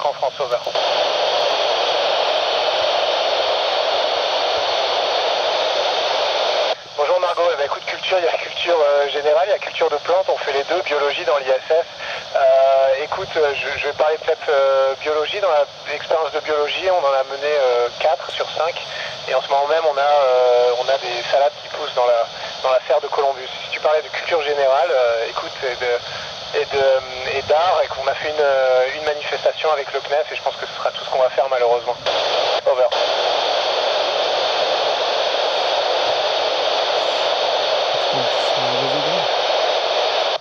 en France, over. Bonjour Margot, eh ben, écoute, culture, il y a culture générale, il y a culture de plantes, on fait les deux, biologie dans l'ISS. Écoute, je vais parler peut-être biologie, dans l'expérience de biologie, on en a mené 4 sur 5, et en ce moment même on a des salades qui poussent dans la serre de Columbus. Si tu parlais de culture générale, écoute, et d'art, et qu'on a fait une manifestation avec le CNES, et je pense que ce sera tout ce qu'on va faire malheureusement. Over.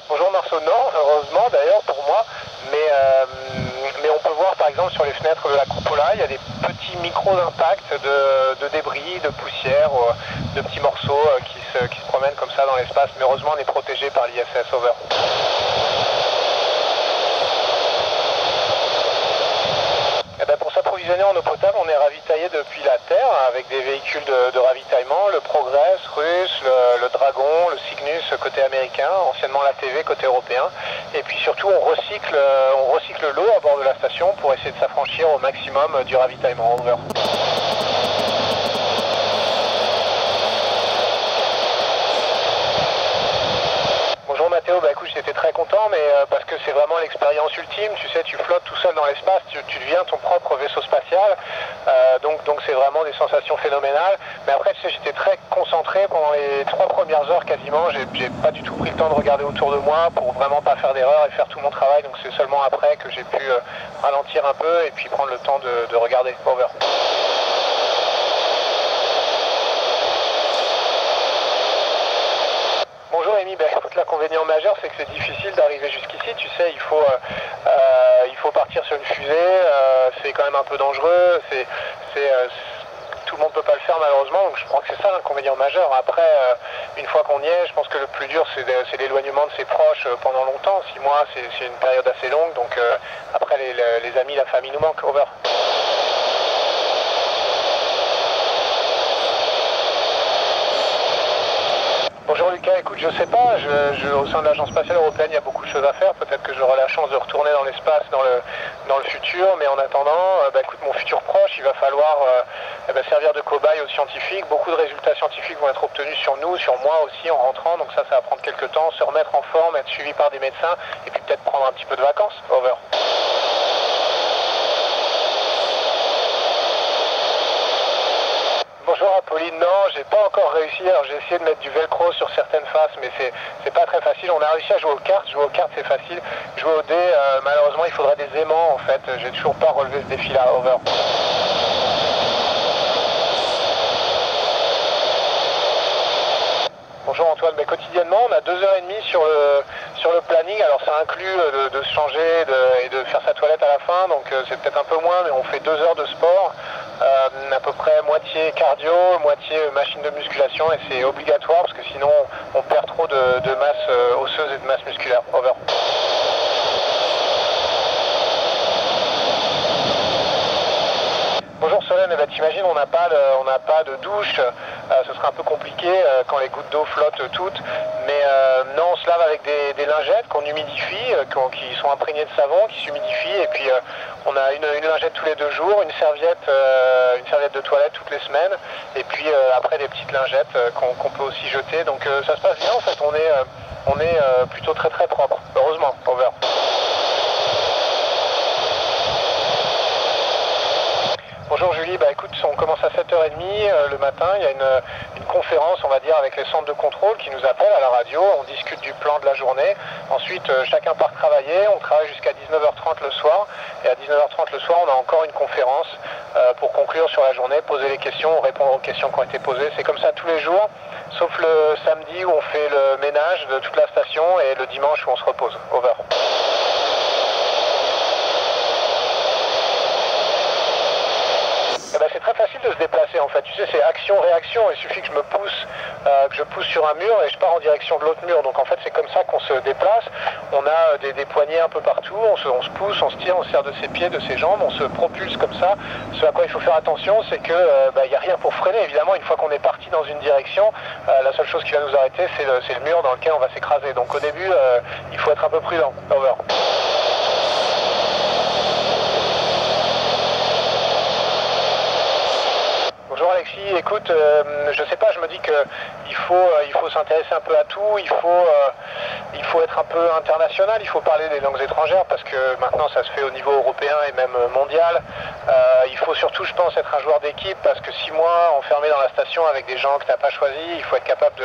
Bonjour Marceau, non, heureusement d'ailleurs pour moi, mais on peut voir par exemple sur les fenêtres de la cupola, il y a des petits micro-impacts de débris, de poussière, de petits morceaux qui se promènent comme ça dans l'espace, mais heureusement on est protégé par l'ISS, over. Pour s'approvisionner en eau potable, on est ravitaillé depuis la Terre avec des véhicules de ravitaillement, le Progress russe, le Dragon, le Cygnus côté américain, anciennement l'ATV côté européen. Et puis surtout, on recycle l'eau à bord de la station pour essayer de s'affranchir au maximum du ravitaillement. Over. Bonjour Mathéo, écoute, j'étais très content, mais parce que c'est vraiment l'expérience ultime, tu sais, tu flottes tout seul dans l'espace, tu deviens ton propre vaisseau spatial, donc c'est vraiment des sensations phénoménales. Mais après, tu sais, j'étais très concentré pendant les 3 premières heures quasiment, j'ai pas du tout pris le temps de regarder autour de moi pour vraiment pas faire d'erreur et faire tout mon travail, donc c'est seulement après que j'ai pu ralentir un peu et puis prendre le temps de regarder. Over. Bonjour Amy, écoute, l'inconvénient majeur c'est que c'est difficile d'arriver jusqu'ici, tu sais, il faut partir sur une fusée, c'est quand même un peu dangereux, tout le monde ne peut pas le faire malheureusement, donc je crois que c'est ça l'inconvénient majeur. Après, une fois qu'on y est, je pense que le plus dur c'est l'éloignement de ses proches pendant longtemps, 6 mois c'est une période assez longue, donc après les amis, la famille nous manquent. Over. Bonjour Lucas, écoute, je sais pas, au sein de l'Agence spatiale européenne, il y a beaucoup de choses à faire. Peut-être que j'aurai la chance de retourner dans l'espace dans le futur, mais en attendant, écoute, mon futur proche, il va falloir servir de cobaye aux scientifiques. Beaucoup de résultats scientifiques vont être obtenus sur nous, sur moi aussi en rentrant, donc ça va prendre quelques temps, se remettre en forme, être suivi par des médecins, et puis peut-être prendre un petit peu de vacances. Over. Bonjour Apolline, non, j'ai pas encore réussi, alors j'ai essayé de mettre du velcro sur certaines faces, mais c'est pas très facile. On a réussi à jouer aux cartes c'est facile. Jouer au dé, malheureusement il faudrait des aimants en fait, j'ai toujours pas relevé ce défi là. Over. Bonjour Antoine, quotidiennement on a 2h30 sur le planning, alors ça inclut de se changer et de faire sa toilette à la fin, donc c'est peut-être un peu moins, mais on fait 2 heures de sport, à peu près moitié cardio, moitié machine de musculation, et c'est obligatoire parce que sinon on perd trop de masse osseuse et de masse musculaire. Over. Bonjour Solène, t'imagines, on n'a pas de douche, ce sera un peu compliqué quand les gouttes d'eau flottent toutes, mais non, on se lave avec des lingettes qu'on humidifie, qui sont imprégnées de savon, qui s'humidifient, et puis on a une lingette tous les 2 jours, une serviette de toilette toutes les semaines, et puis après des petites lingettes qu'on peut aussi jeter, donc ça se passe bien en fait, on est plutôt très très propre, heureusement. Over. Bonjour Julie, écoute, on commence à 7h30 le matin, il y a une conférence, on va dire, avec les centres de contrôle qui nous appellent à la radio, on discute du plan de la journée, ensuite chacun part travailler, on travaille jusqu'à 19h30 le soir, et à 19h30 le soir on a encore une conférence pour conclure sur la journée, poser les questions, répondre aux questions qui ont été posées, c'est comme ça tous les jours, sauf le samedi où on fait le ménage de toute la station et le dimanche où on se repose. Over. C'est très facile de se déplacer en fait, tu sais, c'est action-réaction, il suffit que je pousse sur un mur et je pars en direction de l'autre mur, donc en fait c'est comme ça qu'on se déplace, on a des poignées un peu partout, on se pousse, on se tire, on se sert de ses pieds, de ses jambes, on se propulse comme ça. Ce à quoi il faut faire attention, c'est que il n'y a rien pour freiner, évidemment, une fois qu'on est parti dans une direction, la seule chose qui va nous arrêter c'est le mur dans lequel on va s'écraser, donc au début il faut être un peu prudent. Over. aussi. Écoute, je sais pas, je me dis que il faut s'intéresser un peu à tout, il faut être un peu international, il faut parler des langues étrangères parce que maintenant ça se fait au niveau européen et même mondial. Il faut surtout, je pense, être un joueur d'équipe parce que 6 mois enfermé dans la station avec des gens que tu n'as pas choisis, il faut être capable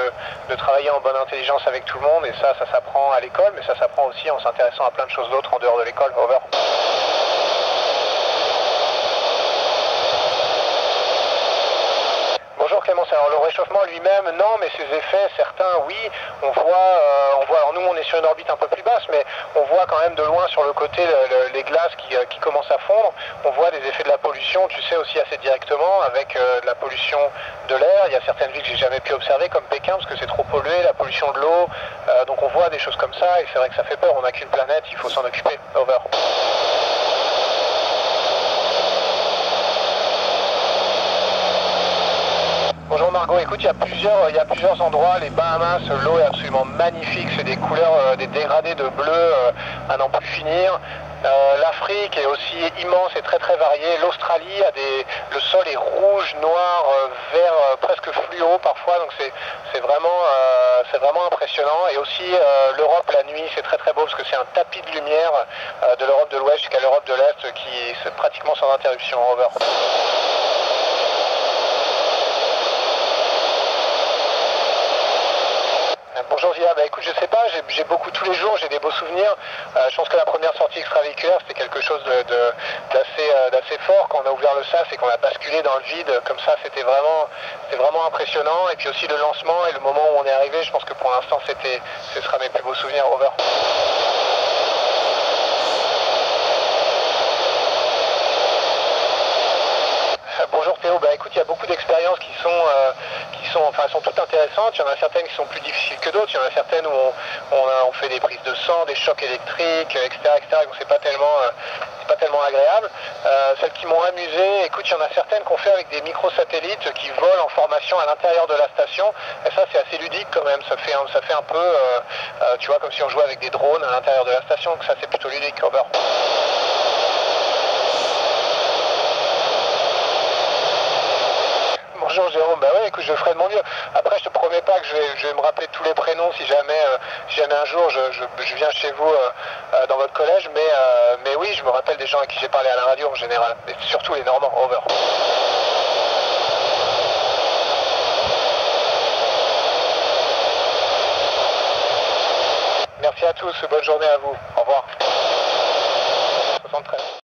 de travailler en bonne intelligence avec tout le monde et ça s'apprend à l'école, mais ça s'apprend aussi en s'intéressant à plein de choses d'autres en dehors de l'école. Over. Bonjour Clémence, alors le réchauffement lui-même, non, mais ses effets, certains, oui, on voit, alors nous on est sur une orbite un peu plus basse, mais on voit quand même de loin sur le côté les glaces qui commencent à fondre, on voit des effets de la pollution, tu sais aussi assez directement, avec de la pollution de l'air, il y a certaines villes que j'ai jamais pu observer, comme Pékin, parce que c'est trop pollué, la pollution de l'eau, donc on voit des choses comme ça, et c'est vrai que ça fait peur, on n'a qu'une planète, il faut s'en occuper. Over. Bonjour Margot, écoute, il y a plusieurs endroits, les Bahamas, l'eau est absolument magnifique, c'est des couleurs, des dégradés de bleu à n'en plus finir. L'Afrique est aussi immense et très très variée. L'Australie le sol est rouge, noir, vert, presque fluo parfois, donc c'est vraiment impressionnant. Et aussi l'Europe la nuit, c'est très très beau parce que c'est un tapis de lumière de l'Europe de l'Ouest jusqu'à l'Europe de l'Est qui est pratiquement sans interruption. Over. Bonjour Zia, écoute, je sais pas, j'ai beaucoup tous les jours, j'ai des beaux souvenirs. Je pense que la première sortie extravéhiculaire, c'était quelque chose d'assez fort quand on a ouvert le sas et qu'on a basculé dans le vide. Comme ça, c'était vraiment impressionnant. Et puis aussi le lancement et le moment où on est arrivé, je pense que pour l'instant, ce sera mes plus beaux souvenirs. Over. Bonjour Théo, écoute, il y a beaucoup d'expériences qui sont toutes intéressantes. Il y en a certaines qui sont plus difficiles que d'autres. Il y en a certaines où on fait des prises de sang, des chocs électriques, etc. Donc c'est pas tellement agréable. Celles qui m'ont amusé, écoute, il y en a certaines qu'on fait avec des microsatellites qui volent en formation à l'intérieur de la station. Et ça, c'est assez ludique quand même. Ça fait un peu, tu vois, comme si on jouait avec des drones à l'intérieur de la station. Donc ça, c'est plutôt ludique. Over. Bonjour Jérôme, ouais, écoute, je ferai de mon mieux. Après, je te promets pas que je vais me rappeler tous les prénoms si jamais un jour je viens chez vous dans votre collège, mais oui, je me rappelle des gens à qui j'ai parlé à la radio en général, et surtout les Normands. Over. Merci à tous, bonne journée à vous. Au revoir. 73.